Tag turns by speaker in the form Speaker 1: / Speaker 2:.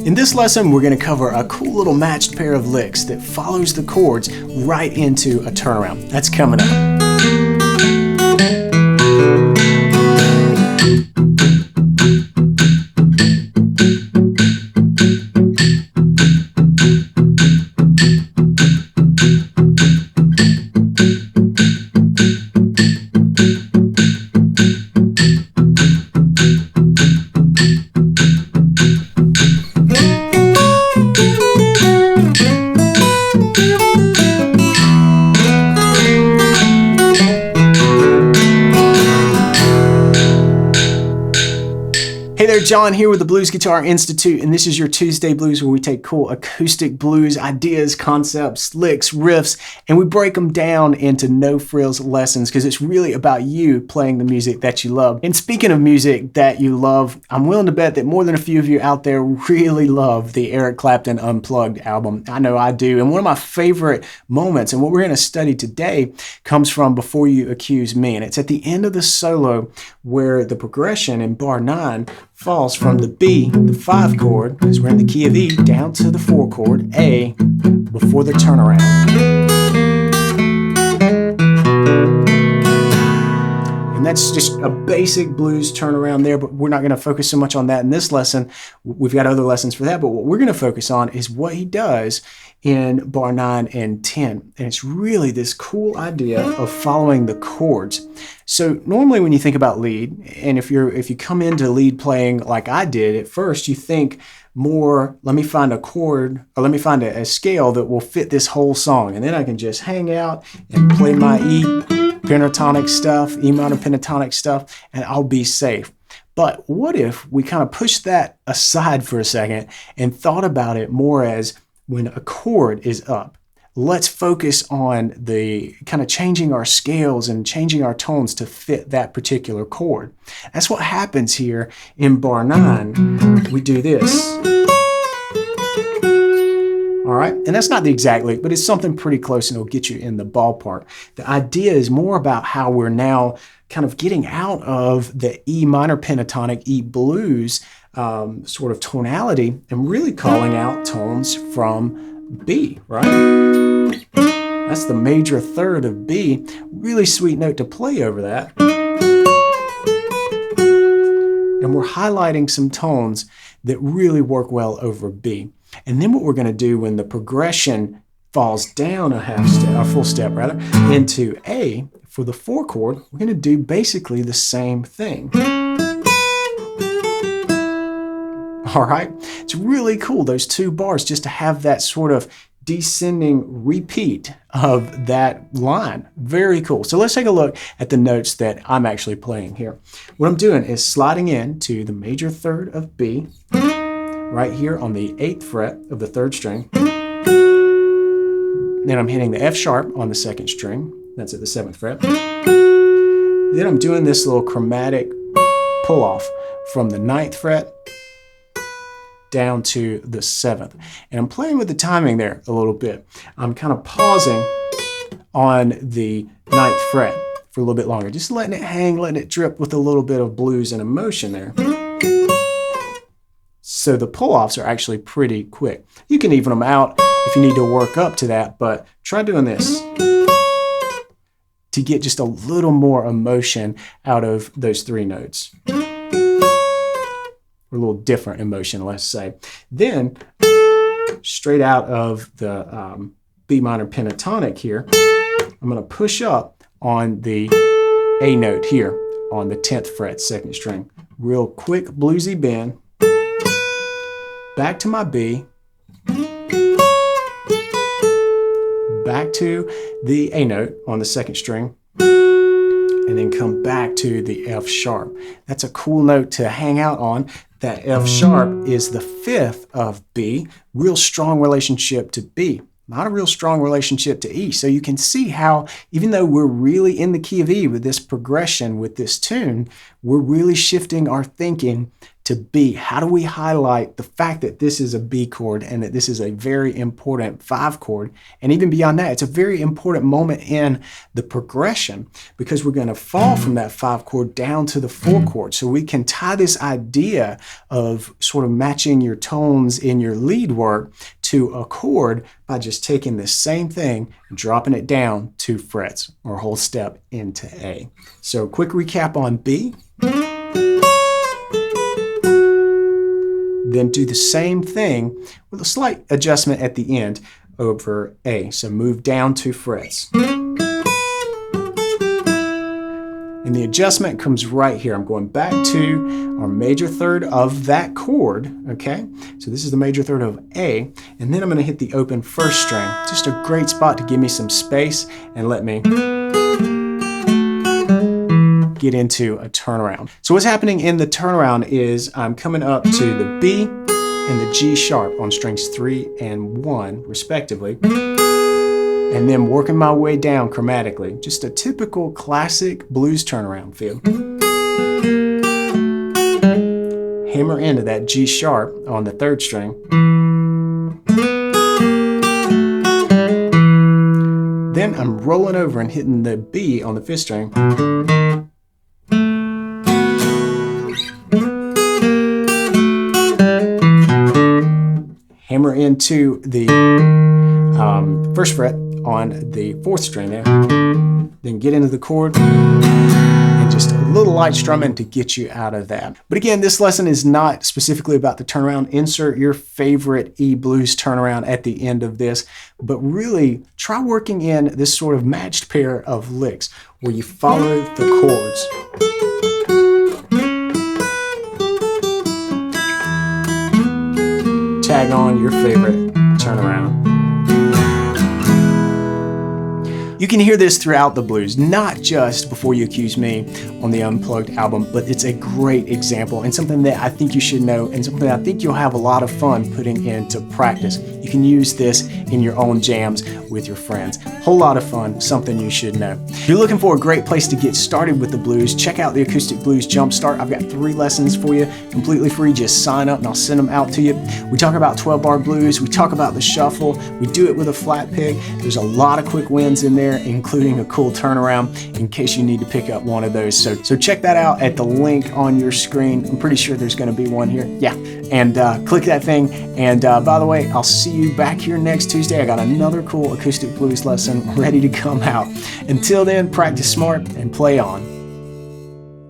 Speaker 1: In this lesson, we're going to cover a cool little matched pair of licks that follows the chords right into a turnaround. That's coming up. Hey there, John here with the Blues Guitar Institute, and this is your Tuesday Blues, where we take cool acoustic blues ideas, concepts, licks, riffs, and we break them down into no-frills lessons because it's really about you playing the music that you love. And speaking of music that you love, I'm willing to bet that more than a few of you out there really love the Eric Clapton Unplugged album. I know I do. And one of my favorite moments, and what we're going to study today, comes from Before You Accuse Me. And it's at the end of the solo where the progression in bar 9 falls from the B, the 5 chord, because we're in the key of E, down to the 4 chord, A, before the turnaround. And that's just a basic blues turnaround there, but we're not going to focus so much on that in this lesson. We've got other lessons for that, but what we're going to focus on is what he does in bar 9 and 10. And it's really this cool idea of following the chords. So normally when you think about lead, and if you come into lead playing like I did at first, you think more, let me find a chord, or let me find a scale that will fit this whole song. And then I can just hang out and play my E pentatonic stuff, E minor pentatonic stuff, and I'll be safe. But what if we kind of pushed that aside for a second and thought about it more as when a chord is up? Let's focus on the kind of changing our scales and changing our tones to fit that particular chord. That's what happens here in bar 9. We do this. All right, and that's not the exact lick, but it's something pretty close and it'll get you in the ballpark. The idea is more about how we're now kind of getting out of the E minor pentatonic, E blues sort of tonality and really calling out tones from B, right? That's the major third of B. Really sweet note to play over that. And we're highlighting some tones that really work well over B. And then what we're going to do when the progression falls down a full step rather, into A for the 4 chord, we're going to do basically the same thing. All right, it's really cool, those 2 bars, just to have that sort of descending repeat of that line. Very cool. So let's take a look at the notes that I'm actually playing here. What I'm doing is sliding into the major third of B, right here on the 8th fret of the 3rd string. Then I'm hitting the F sharp on the 2nd string. That's at the 7th fret. Then I'm doing this little chromatic pull off from the 9th fret down to the 7th. And I'm playing with the timing there a little bit. I'm kind of pausing on the 9th fret for a little bit longer, just letting it hang, letting it drip with a little bit of blues and emotion there. So the pull-offs are actually pretty quick. You can even them out if you need to work up to that, but try doing this to get just a little more emotion out of those 3 notes. Or a little different emotion, let's say. Then, straight out of the B minor pentatonic here, I'm going to push up on the A note here on the 10th fret, 2nd string. Real quick bluesy bend. Back to my B. Back to the A note on the 2nd string. And then come back to the F sharp. That's a cool note to hang out on. That F sharp is the 5th of B. Real strong relationship to B. Not a real strong relationship to E. So you can see how, even though we're really in the key of E with this progression, with this tune, we're really shifting our thinking to B. How do we highlight the fact that this is a B chord and that this is a very important 5 chord? And even beyond that, it's a very important moment in the progression because we're going to fall from that 5 chord down to the 4 chord. So we can tie this idea of sort of matching your tones in your lead work to a chord by just taking the same thing and dropping it down 2 frets or a whole step into A. So quick recap on B. Then do the same thing with a slight adjustment at the end over A. So move down 2 frets. And the adjustment comes right here. I'm going back to our major third of that chord, okay? So this is the major third of A, and then I'm gonna hit the open first string. Just a great spot to give me some space and let me get into a turnaround. So what's happening in the turnaround is I'm coming up to the B and the G sharp on strings 3 and 1, respectively, and then working my way down chromatically. Just a typical classic blues turnaround feel. Hammer into that G sharp on the 3rd string. Then I'm rolling over and hitting the B on the 5th string. Hammer into the 1st fret on the 4th string there, then get into the chord and just a little light strumming to get you out of that. But again, this lesson is not specifically about the turnaround. Insert your favorite E blues turnaround at the end of this, but really try working in this sort of matched pair of licks where you follow the chords. Tag on your favorite turnaround. You can hear this throughout the blues, not just Before You Accuse Me on the Unplugged album, but it's a great example and something that I think you should know and something I think you'll have a lot of fun putting into practice. You can use this in your own jams with your friends. Whole lot of fun, something you should know. If you're looking for a great place to get started with the blues, check out the Acoustic Blues Jumpstart. I've got 3 lessons for you, completely free. Just sign up and I'll send them out to you. We talk about 12-bar blues, we talk about the shuffle, we do it with a flat pick. There's a lot of quick wins in there, including a cool turnaround in case you need to pick up one of those. So check that out at the link on your screen. I'm pretty sure there's going to be one here. Yeah, and click that thing. And by the way, I'll see you back here next Tuesday. I got another cool acoustic blues lesson ready to come out. Until then, practice smart and play on.